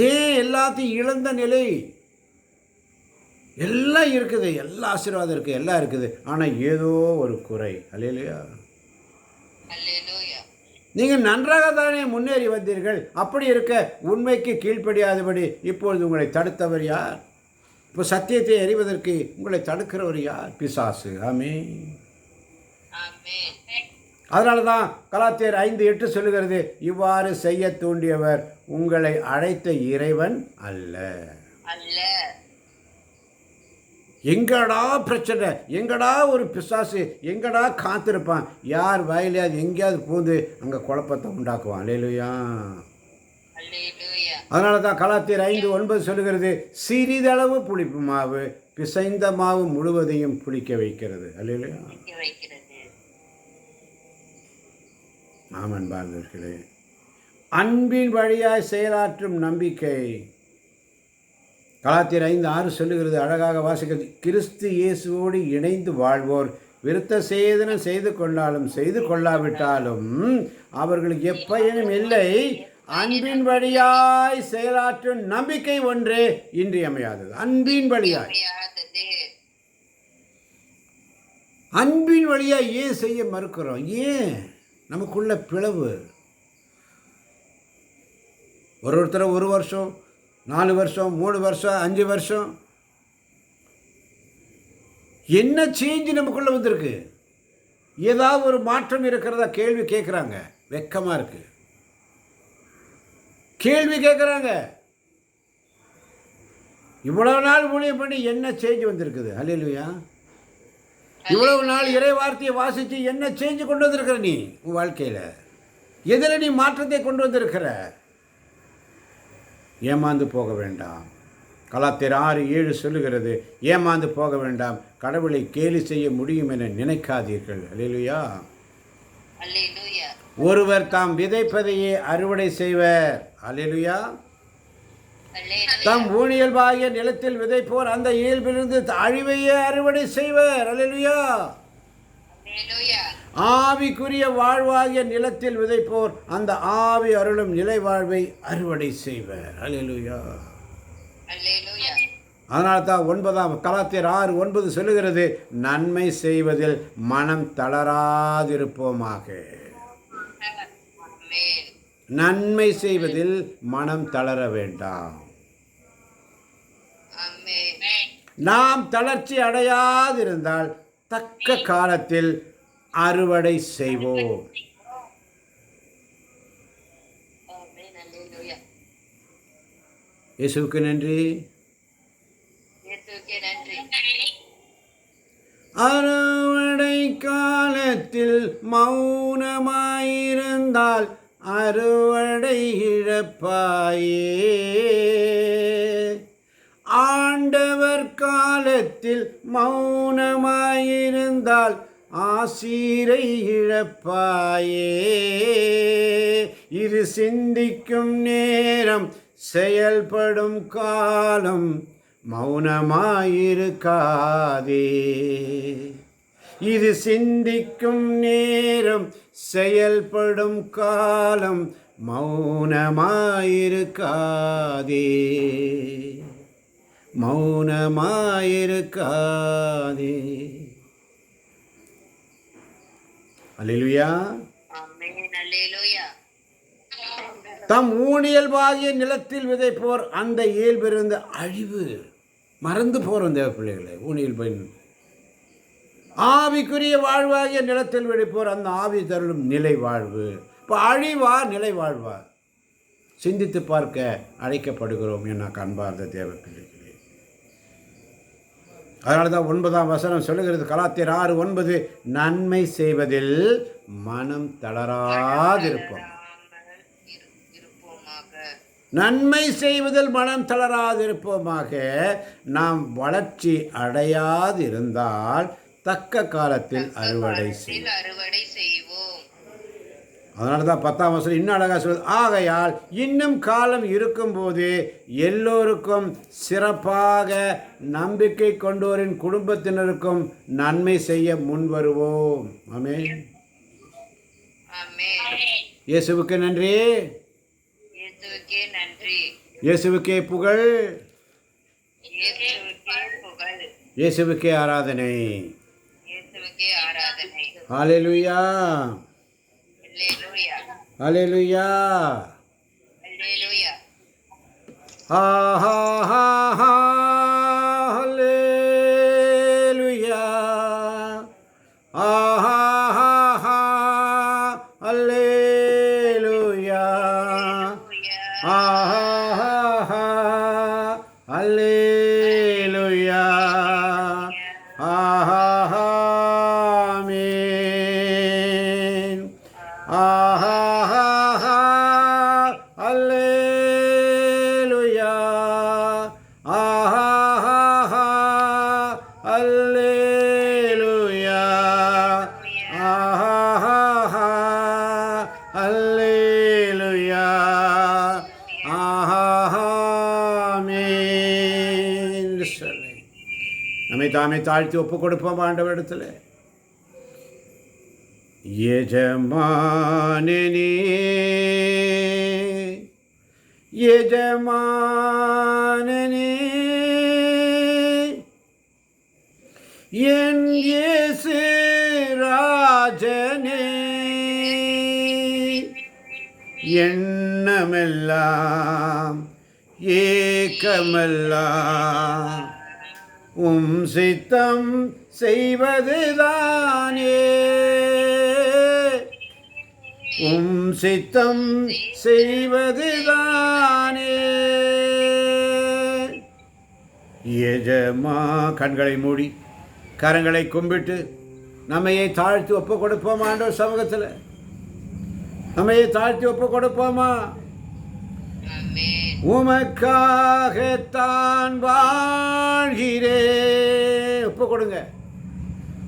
ஏன் எல்லாத்தையும் இழந்த நிலை? எல்லாம் இருக்குது, எல்லா ஆசீர்வாதம் இருக்குது, எல்லாம் இருக்குது, ஆனால் ஏதோ ஒரு குறை. அல்லேலூயா. நீங்கள் நன்றாக தானே முன்னேறி வந்தீர்கள். அப்படி இருக்க உண்மைக்கு கீழ்ப்படியாதபடி இப்பொழுது உங்களை தடுத்தவர் யார்? இப்போ சத்தியத்தை அறிவதற்கு உங்களை தடுக்கிறவர் யார்? பிசாசு. ஆமென். அதனால தான் கலாத்தியர் 5:8 சொல்லுகிறது, இவ்வாறு செய்ய தூண்டியவர் உங்களை அழைத்த இறைவன் அல்ல. எங்கடா பிரச்சனை, எங்கடா ஒரு பிசாசு, எங்கடா காத்திருப்பான், யார் வயலையாவது எங்கேயாவது பூந்து அங்கே குழப்பத்தை உண்டாக்குவான். அல்லேலூயா. அதனால தான் கலாத்தியர் 5:9 சொல்லுகிறது, சிறிதளவு புளிப்பு மாவு பிசைந்த மாவு முழுவதையும் புளிக்க வைக்கிறது. அல்லேலூயா. நிற்க வைக்கிறது. ஆமன் பாருங்களே. அன்பின் வழியாய் செயலாற்றும் நம்பிக்கை. கலாத்தியர் 5:6 சொல்லுகிறது, அழகாக வாசிக்கிறது, கிறிஸ்து இயேசுவோடு இணைந்து வாழ்வோர் விருத்த சேதனம் செய்து கொண்டாலும் செய்து கொள்ளாவிட்டாலும் அவர்களுக்கு எப்பயனும் இல்லை. அன்பின் வழியாய் செயலாற்றும் நம்பிக்கை ஒன்றே இன்றியமையாதது. அன்பின் வழியாய், அமையாதது. அன்பின் வழியாய் ஏன் செய்ய மறுக்கிறோம்? ஏன்? நமக்குள்ள பிளவு. ஒருத்தர் 1 வருஷம், 4 வருஷம், 3 வருஷம், 5 வருஷம், என்ன சேஞ்சு நமக்குள்ள வந்திருக்கு? ஏதாவது ஒரு மாற்றம் இருக்கிறதா கேள்வி கேட்குறாங்க. வெக்கமாக இருக்கு. கேள்வி கேட்குறாங்க. இவ்வளவு நாள் ஊழியம் பண்ணி என்ன சேஞ்ச் வந்திருக்குது? அல்லேலூயா. இவ்வளவு நாள் இறை வார்த்தையை வாசித்து என்ன சேஞ்சு கொண்டு வந்திருக்கிற நீ உன் வாழ்க்கையில்? எதில் நீ மாற்றத்தை கொண்டு வந்திருக்கிற? ஏமாந்து போக வேண்டாம். கலாத்தியர் 6:7 சொல்லுகிறது, ஏமாந்து போக வேண்டாம், கடவுளை கேலி செய்ய முடியும் என நினைக்காதீர்கள். அல்லேலூயா. அல்லேலூயா. ஒருவர் தாம் விதைப்பதையே அறுவடை செய்வர். அல்லேலூயா. தம் ஊழியல்பாகிய நிலத்தில் விதைப்போர் அந்த இயல்பிலிருந்து அழிவையே அறுவடை செய்வர். அல்லேலூயா. அல்லேலூயா. ஆவிக்குரிய வாழ்வாகிய நிலத்தில் விதைப்போர் அந்த ஆவி அருளும் நிலை வாழ்வை அறுவடை செய்வர். அல்லேலூயா. அல்லேலூயா. அதனால தான் கலாத்தியர் 6:9 சொல்லுகிறது, நன்மை செய்வதில் மனம் தளராதிருப்போமாக. ஆமென். நன்மை செய்வதில் மனம் தளர வேண்டாம். ஆமென். நாம் தளர்ச்சி அடையாதிருந்தால் தக்க காலத்தில் அறுவடை செய்வோம். ஆமென். அல்லேலூயா. இயேசுவுக்கு நன்றி. இயேசுவுக்கே நன்றி. அறுவடை காலத்தில் மௌனமாயிருந்தால் அறுவடை இழப்பாயே. ஆண்டவர் காலத்தில் மௌனமாயிருந்தால் ஆசீரை இழப்பாயே. இது சிந்திக்கும் நேரம், செயல்படும் காலம், மௌனமாயிருக்காதே. இது சிந்திக்கும் நேரம், செயல்படும் காலம், மௌனமாயிருக்காதே. மௌனமாயிருக்காதே. அல்லேலூயா. ஆமென். அல்லேலூயா. தம் ஊழியல்பாகிய நிலத்தில் விதைப்போர் அந்த இயல்பிலிருந்து அழிவு. மறந்து போகிறோம் தேவ பிள்ளைகளை. ஊழியல் பயன் ஆவிக்குரிய வாழ்வாகிய நிலத்தில் விதைப்போர் அந்த ஆவி தருளும் நிலை வாழ்வு. இப்போ அழிவா நிலை வாழ்வா? சிந்தித்து பார்க்க அழைக்கப்படுகிறோம் என அன்பார்ந்த தேவ பிள்ளைகளே. அதனால தான் 9ஆம் வசனம் சொல்லுகிறது, கலாத்தியர் 6:9, நன்மை செய்வதில் மனம் தளராதிருப்போம். நன்மை செய்வதில் மனம் தளராதிருப்போமாக. நாம் வளர்ச்சி அடையாதிருந்தால் தக்க காலத்தில் அறுவடை செய்வோம். அதனால தான் 10ஆம் வசனம் இன்னும் அழகாக சொல்வது, ஆகையால் இன்னும் காலம் இருக்கும்போது எல்லோருக்கும் சிறப்பாக நம்பிக்கை கொண்டோரின் குடும்பத்தினருக்கும் நன்மை செய்ய முன்வருவோம். ஆமென். இயேசுவுக்கு நன்றி. இயேசுவுக்கே நன்றி. இயேசுவுக்கே புகழ். இயேசுவுக்கே புகழ். இயேசுவுக்கே ஆராதனை. இயேசுவுக்கே ஆராதனை. ஹல்லேலூயா. அல்லேலூயா. ஹல்லேலூயா. அல்லேலூயா. ஹா ஹா ஹா ஹா. ஹல்லேலூயா. ஹா ஹா ஹா ஹா. ஹல்லேலூயா. ஹா ஹா ஹா ஹா. ஹல்லேலூயா. ஹா ஹா ஹா. ஆமென். ஹா ஹா ஹா ஹா. ஹல்லேலூயா. இல்லை. நம்மை தாமே தாழ்த்தி ஒப்பு கொடுப்போம் ஆண்டவரிடத்தில். எஜமானனே எஜமானனே என் இயேசு ராஜனே, எண்ணமெல்லாம் ஏக்கமெல்லாம் உம் சித்தம் செய்வதுதானே, உம் சித்தம் செய்வதுதானே. எஜமா கண்களை மூடி கரங்களை கும்பிட்டு நம்மையை தாழ்த்தி ஒப்பு கொடுப்போமா ஆண்டவர் சமூகத்தில்? நம்மையை தாழ்த்தி ஒப்பு கொடுப்போமா? உமக்காகத்தான் வாழ்கிறேன். ஒப்பு கொடுங்க.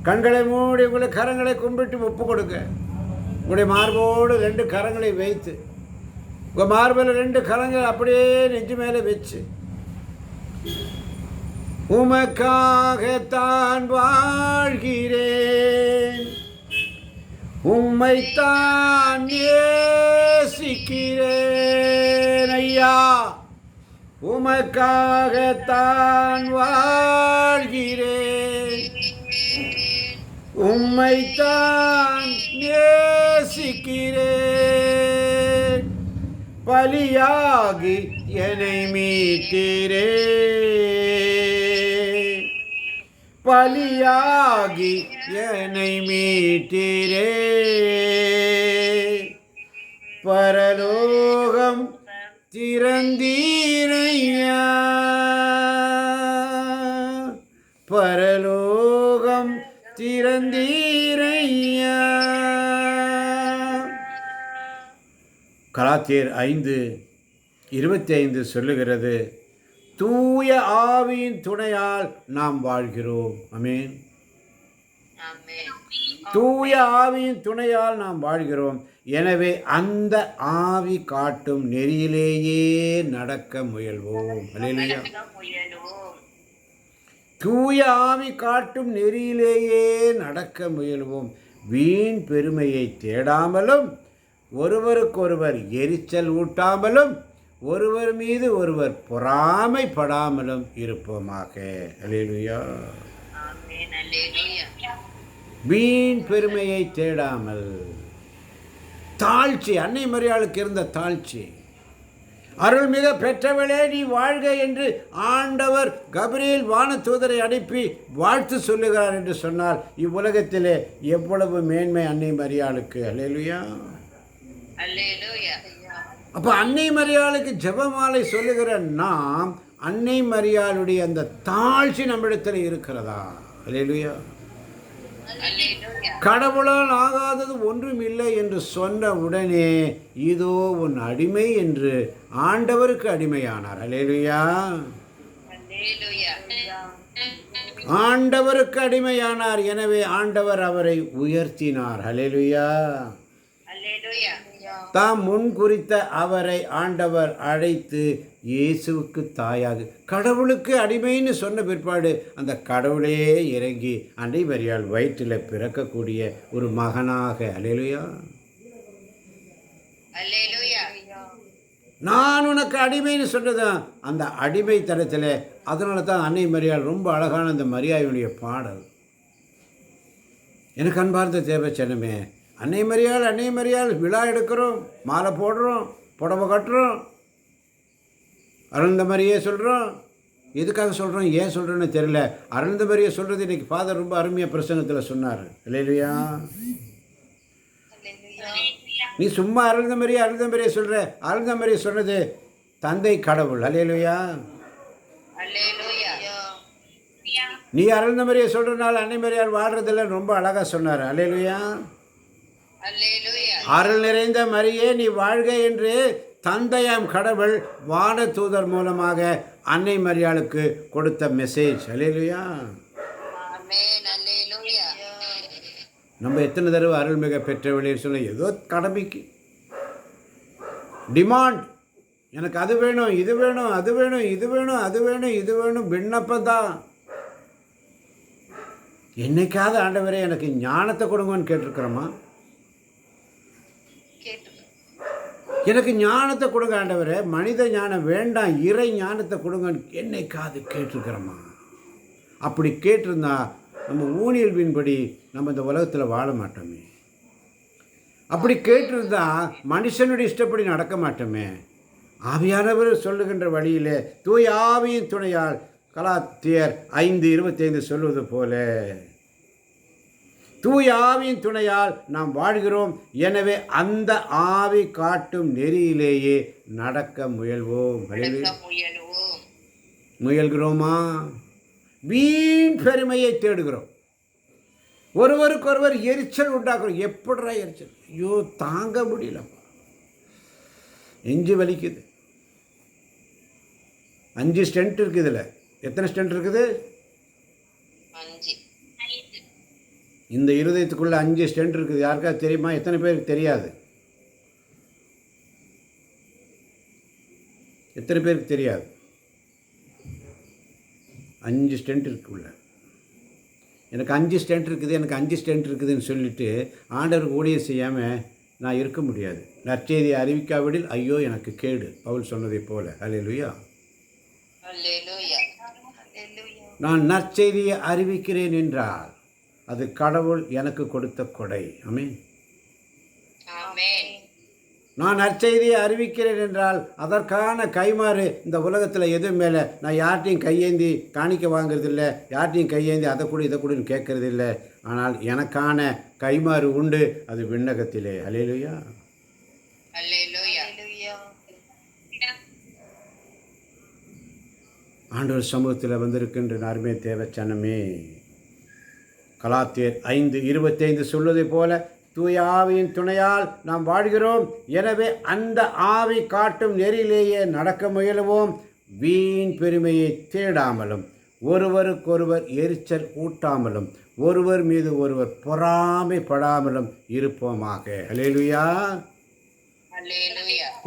கண்களை மூடி உங்களை கரங்களை கும்பிட்டு ஒப்பு கொடுங்க. உங்களுடைய மார்போடு 2 கரங்களை வைத்து, உங்கள் மார்பில் 2 கரங்கள் அப்படியே நெஞ்சு மேலே வச்சு, உமக்காகத்தான் வாழ்கிறேன், உம்மைத்தான் நேசிக்கிறேன் ஐயா, உமக்காகத்தான் வாழ்கிறேன், உம்மைத்தான் நேசிக்கிறேன், பலியாகி என்னை மீட்டீரே, பலியாகி என்னை மீட்டீரே, பரலோகம் திறந்தீரையா, பரலோகம் திறந்தீரையா. கலாத்தியர் 5:25 சொல்லுகிறது, தூய ஆவியின் துணையால் நாம் வாழ்கிறோம். ஆமென். தூய ஆவியின் துணையால் நாம் வாழ்கிறோம். எனவே அந்த ஆவி காட்டும் நெறியிலேயே நடக்க முயல்வோம். அல்லேலூயா. தூய ஆவி காட்டும் நெறியிலேயே நடக்க முயல்வோம். வீண் பெருமையை தேடாமலும், ஒருவருக்கொருவர் எரிச்சல் ஊட்டாமலும், ஒருவர் மீது ஒருவர் பொறாமைப்படாமலும் இருப்போமாக. அல்லேலூயா. வீண் பெருமையை தேடாமல், தாழ்ச்சி, அன்னை மரியாளுக்கு இருந்த தாழ்ச்சி, அருள்மிக பெற்றவளே நீ வாழ்க என்று ஆண்டவர் கபிரியேல் வானதூதரை அனுப்பி வாழ்த்து சொல்லுகிறார் என்று சொன்னால் இவ்வுலகத்திலே எவ்வளவு மேன்மை அன்னை மரியாளுக்கு. அல்லேலூயா. அப்போ அன்னை மரியாளுக்கு ஜெபமாலை சொல்லுகிற நாம், அன்னை மரியாளுடைய அந்த தாழ்ச்சி நம்மிடத்தில் இருக்கிறதா? அல்லேலூயா. கடவுளால் ஆகாதது ஒன்றும் இல்லை என்று சொன்ன உடனே இதோ உன் அடிமை என்று ஆண்டவருக்கு அடிமையானார். அல்லேலூயா. ஆண்டவருக்கு அடிமையானார். எனவே ஆண்டவர் அவரை உயர்த்தினார். அல்லேலூயா. தாம் முன் குறித்த அவரை ஆண்டவர் அழைத்து இயேசுவுக்கு தாயாக, கடவுளுக்கு அடிமைன்னு சொன்ன பிற்பாடு அந்த கடவுளே இறங்கி அன்னை மரியாள் வயிற்றில் பிறக்கக்கூடிய ஒரு மகனாக. அல்லேலூயா. நான் உனக்கு அடிமைன்னு சொன்னதான் அந்த அடிமைத்தனத்தில். அதனால தான் அன்னை மரியாள் ரொம்ப அழகான அந்த மரியாளுடைய பாடல். எனக்கு அன்பார்ந்த தேவச்சனமே, அன்னை மரியாள் விழா எடுக்கிறோம், மாலை போடுறோம், புடவை கட்டுறோம், அருள்ந்த மரியே சொல்கிறோம். எதுக்காக சொல்கிறோம், ஏன் சொல்கிறோன்னு தெரியல. அருள்ந்த மரியை சொல்கிறது இன்றைக்கி ஃபாதர் ரொம்ப அருமையாக பிரசங்கத்தில் சொன்னார். இல்லையா? நீ சும்மா அருள்ந்த மரியை சொல்கிற. அருள்ந்த மரியை சொன்னது தந்தை கடவுள். அல்லேலூயா. நீ அருள்ந்த மரியை சொல்கிறனால அன்னை மரியாள் வாழ்றதில்ல ரொம்ப அழகாக சொன்னார். அல்லேலூயா. அருள் நிறைந்த மரியே நீ வாழ்க என்று தந்தையாம் கடவுள் வானதூதர் மூலமாக அன்னை மரியாளுக்கு கொடுத்த மெசேஜ். அல்லேலூயா. நம்ம எத்தனை தடவை அருள்மிக பெற்றவளே சொல்ல, ஏதோ கடமைக்கு டிமாண்ட், எனக்கு அது வேணும், இது வேணும், அது வேணும், இது வேணும், அது வேணும், இது வேணும், விண்ணப்பம் தான். என்னைக்காவது ஆண்டவரே எனக்கு ஞானத்தை கொடுங்கன்னு கேட்டிருக்கிறோமா? எனக்கு ஞானத்தை கொடுங்க ஆண்டவரே, மனித ஞானம் வேண்டாம், இறை ஞானத்தை கொடுங்கன்னு என்னைக்காவது கேட்டிருக்கிறோமா? அப்படி கேட்டிருந்தா நம்ம ஊழியர்வின்படி நம்ம இந்த உலகத்தில் வாழ மாட்டோமே. அப்படி கேட்டிருந்தா மனுஷனுடைய இஷ்டப்படி நடக்க மாட்டோமே. ஆவியானவர் சொல்லுகின்ற வழியிலே தூய ஆவியின் துணையால் கலாத்தியர் 5:25 சொல்வது போல தூய ஆவியின் துணையால் நாம் வாழ்கிறோம். எனவே அந்த ஆவி காட்டும் நெறியிலேயே நடக்க முயல்வோம். முயல்கிறோமா? வீண் பெருமையை தேடுகிறோம். ஒருவருக்கொருவர் எரிச்சல் உண்டாக்குறோம். எப்படிரா எரிச்சல்? ஐயோ தாங்க முடியலப்பா, நெஞ்சு வலிக்குது. 5 ஸ்டென்ட் இருக்குது. இதில் எத்தனை ஸ்டென்ட் இருக்குது? 5. இந்த இருதயத்துக்குள்ள 5 ஸ்டென்ட் இருக்குது. யாருக்காவது தெரியுமா? எத்தனை பேருக்கு தெரியாது? எத்தனை பேருக்கு தெரியாது? 5 ஸ்டென்ட் இருக்குள்ள. எனக்கு 5 ஸ்டென்ட் இருக்குது, எனக்கு 5 ஸ்டென்ட் இருக்குதுன்னு சொல்லிட்டு ஆண்டவருக்கு ஊழியம் செய்யாமல் நான் இருக்க முடியாது. நற்செய்தியை அறிவிக்காவிடில் ஐயோ எனக்கு கேடு, பவுல் சொன்னதை போல. அல்லேலூயா. நான் நற்செய்தியை அறிவிக்கிறேன் என்றால் அது கடவுள் எனக்கு கொடுத்த கொடை. ஆமென். நான் நற்செய்தியை அறிவிக்கிறேன் என்றால் அதற்கான கைமாறு இந்த உலகத்தில் எதுவும் மேலே நான் யார்ட்டையும் கையேந்தி காணிக்க வாங்குறதில்லை, யார்ட்டையும் கையேந்தி அதை கூட இதை கூடன்னு கேட்கறதில்லை. ஆனால் எனக்கான கைமாறு உண்டு, அது விண்ணகத்திலே. அல்லேலூயா. ஆண்டவர் சமூகத்தில் வந்திருக்கின்ற அருமை தேவச்சனமே, கலாத்தியர் 5:25 சொல்வதை போல தூய ஆவியின் துணையால் நாம் வாழ்கிறோம். எனவே அந்த ஆவி காட்டும் நெறியிலேயே நடக்க முயலுவோம். வீண் பெருமையை தேடாமலும் ஒருவருக்கொருவர் எரிச்சல் ஊட்டாமலும் ஒருவர் மீது ஒருவர் பொறாமைப்படாமலும் இருப்போமாக. அல்லேலூயா.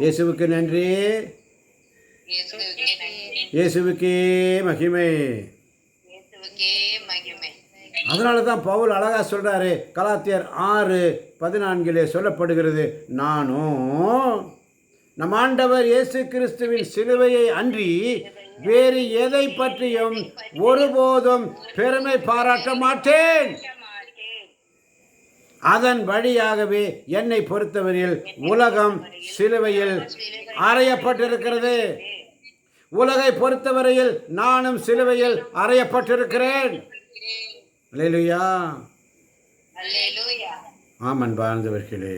இயேசுவுக்கு நன்றி, இயேசுவுக்கே மகிமை. அதனால தான் பவுல் அழகா சொல்றாரு. கலாத்தியர் 6:14 சொல்லப்படுகிறது, நானும் நம் ஆண்டவர் இயேசு கிறிஸ்துவின் சிலுவையை அன்றி வேறு எதை பற்றியும் ஒருபோதும் பெருமை பாராட்ட மாட்டேன். அதன் வழியாகவே என்னை பொறுத்தவரையில் உலகம் சிலுவையில் அறையப்பட்டிருக்கிறது. உலகை பொறுத்தவரையில் நானும் சிலுவையில் அறையப்பட்டிருக்கிறேன். அல்லேலூயா. ஆமன் வாழ்ந்தவர்களே.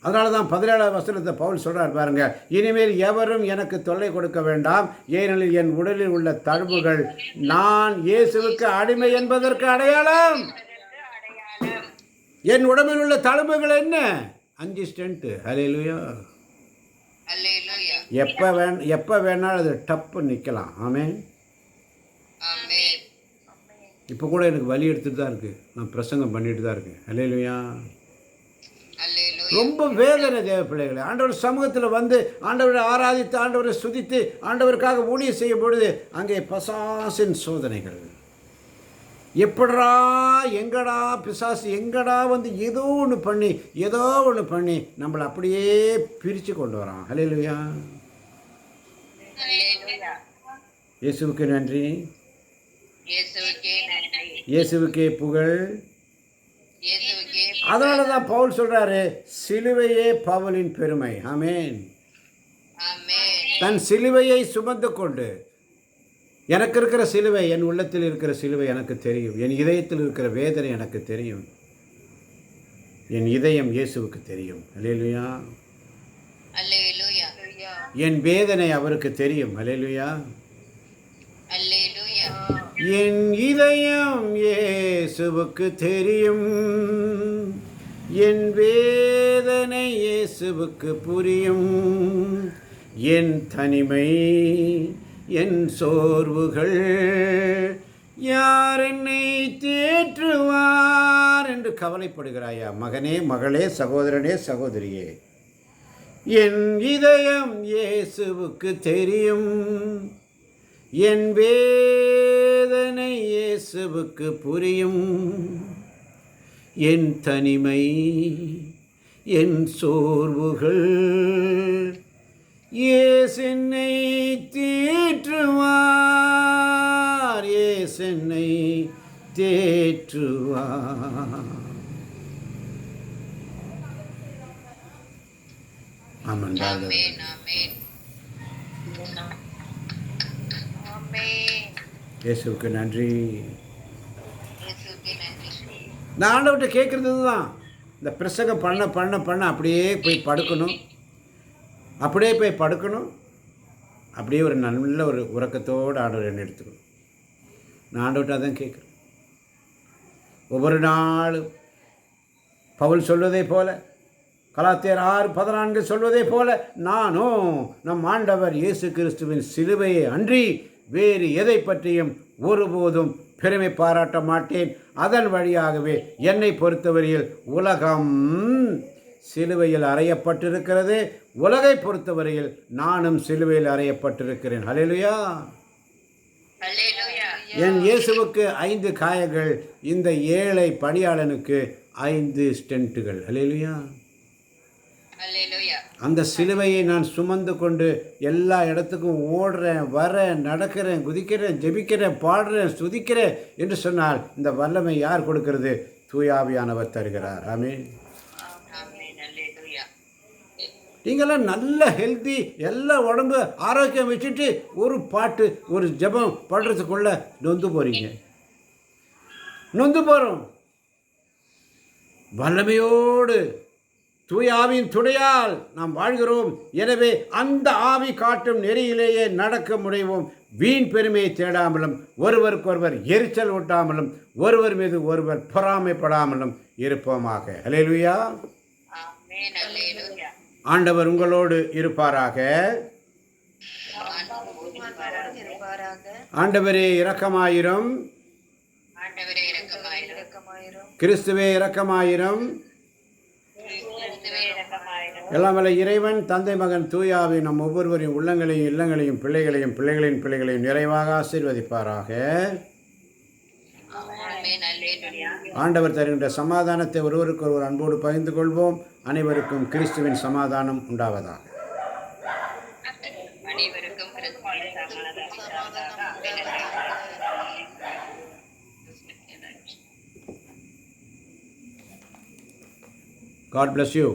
அதனால தான் 17ஆவது வசனத்தை பவுல் சொல்றார் பாருங்க, இனிமேல் எவரும் எனக்கு தொல்லை கொடுக்க வேண்டாம், ஏனெனில் என் உடலில் உள்ள தழும்புகள் நான் இயேசுவுக்கு அடிமை என்பதற்கு அடையாளம். என் உடம்பில் உள்ள தழும்புகள் என்ன? 5 ஸ்டென்ட். அல்லேலூயா. எப்போ வேணாலும் அது டப்பு நிற்கலாம். ஆமென். இப்போ கூட எனக்கு வலி எடுத்துகிட்டு தான் இருக்குது, நான் பிரசங்கம் பண்ணிட்டு தான் இருக்கேன். அல்லேலூயா. ரொம்ப வேதனை தேவ பிள்ளைகளை. ஆண்டவர் சமூகத்தில் வந்து ஆண்டவரை ஆராதித்து ஆண்டவரை சுதித்து ஆண்டவருக்காக ஊழியம் செய்யும் பொழுது அங்கே பசாசின் சோதனைகள். எப்படா எங்கடா பிசாசு எங்கடா வந்து ஏதோ ஒன்று பண்ணி நம்மளை அப்படியே பிரித்து கொண்டு வரான். அல்லேலூயா. இயேசுவுக்கு நன்றி, இயேசுவுக்கே புகழ். அதனால தான் பவுல் சொல்றாரு, சிலுவையே பவுலின் பெருமை. ஆமென். தன் சிலுவையை சுமந்து கொண்டு, எனக்கு இருக்கிற சிலுவை, என் உள்ளத்தில் இருக்கிற சிலுவை எனக்கு தெரியும், என் இதயத்தில் இருக்கிற வேதனை எனக்கு தெரியும், என் இதயம் இயேசுவுக்கு தெரியும். அல்லேலூயா. என் வேதனை அவருக்கு தெரியும். அல்லேலூயா. என் இதயம் இயேசுவுக்கு தெரியும், என் வேதனை இயேசுவுக்கு புரியும், என் தனிமை என் சோர்வுகள் யார் என்னை தேற்றுவார் என்று கவலைப்படுகிறாயா மகனே, மகளே, சகோதரனே, சகோதரியே? என் இதயம் இயேசுவுக்கு தெரியும், என் வேதனை இயேசுவுக்கு புரியும், என் தனிமை என் சோர்வுகள் இயேசென்னை தேற்றுவார், இயேசென்னை தேற்றுவார். ஆமென். ஆமென் ஆமென் ஆமென். இயேசுவுக்கு நன்றி. இயேசுவுக்கே நன்றி. நான் ஆண்டவர்கிட்ட கேட்குறது தான், இந்த பிரசங்கம் பண்ண பண்ண பண்ண அப்படியே போய் படுக்கணும், அப்படியே போய் படுக்கணும், அப்படியே ஒரு நல்ல ஒரு உறக்கத்தோடு ஆண்டவர் என்னை எடுத்துக்கணும். நான் ஆண்டவர்கிட்ட தான் கேட்குறேன். ஒவ்வொரு நாளும் பவுல் சொல்வதை போல, கலாத்தியர் 6:14 சொல்வதை போல, நானும் நம் ஆண்டவர் இயேசு கிறிஸ்துவின் சிலுவையை அன்றி வேறு எதை பற்றியும் ஒருபோதும் பெருமை பாராட்ட மாட்டேன். அதன் வழியாகவே என்னை பொறுத்தவரையில் உலகம் சிலுவையில் அறையப்பட்டிருக்கிறது, உலகை பொறுத்தவரையில் நானும் சிலுவையில் அறையப்பட்டிருக்கிறேன். ஹல்லேலூயா. அல்லேலூயா. என் இயேசுவுக்கு 5 காயங்கள், இந்த ஏழை பணியாளனுக்கு 5 ஸ்டென்ட்டுகள். ஹல்லேலூயா. அல்லேலூயா. அந்த சிலுவையை நான் சுமந்து கொண்டு எல்லா இடத்துக்கும் ஓடுறேன், வரேன், நடக்கிறேன், குதிக்கிறேன், ஜெபிக்கிறேன், பாடுறேன், துதிக்கிறேன் என்று சொன்னால் இந்த வல்லமை யார் கொடுக்கிறது? தூயாவியானவர் தருகிறார். ஆமென். ஆமென். அல்லேலூயா. நீங்களாம் நல்ல ஹெல்த்தி, எல்லா உடம்பு ஆரோக்கியம் வச்சுட்டு ஒரு பாட்டு ஒரு ஜெபம் பாடுறதுக்குள்ள நொந்து போகிறீங்க. நொந்து போகிறோம். வல்லமையோடு தூய ஆவியின் துணையால் நாம் வாழ்கிறோம். எனவே அந்த ஆவி காட்டும் நெறியிலேயே நடக்க முடியும். வீண் பெருமையை தேடாமலும், ஒருவருக்கொருவர் எரிச்சல் ஊட்டாமலும், ஒருவர் மீது ஒருவர் பொறாமைப்படாமலும் இருப்போமாக. அல்லேலூயா. ஆமென். அல்லேலூயா. ஆண்டவர் உங்களோடு இருப்பாராக. ஆண்டவரே இரக்கமாயிரும். ஆண்டவரே இரக்கமாயிரும். கிறிஸ்துவே இரக்கமாயிரும். கிறிஸ்துவே இரக்கமாயிரும். எல்லாம் வல்ல இறைவன் தந்தை மகன் தூயாவி நம் ஒவ்வொருவரின் உள்ளங்களையும் இல்லங்களையும் பிள்ளைகளையும் பிள்ளைகளின் பிள்ளைகளையும் நிறைவாக ஆசீர்வதிப்பாராக. ஆமென். அல்லேலூயா. ஆண்டவர் தருகின்ற சமாதானத்தை ஒருவருக்கு ஒருவர் அன்போடு பகிர்ந்து கொள்வோம். அனைவருக்கும் கிறிஸ்துவின் சமாதானம் உண்டாவதாக. அனைவருக்கும் கிறிஸ்துவின் சமாதானம் உண்டாவதாக. God bless you.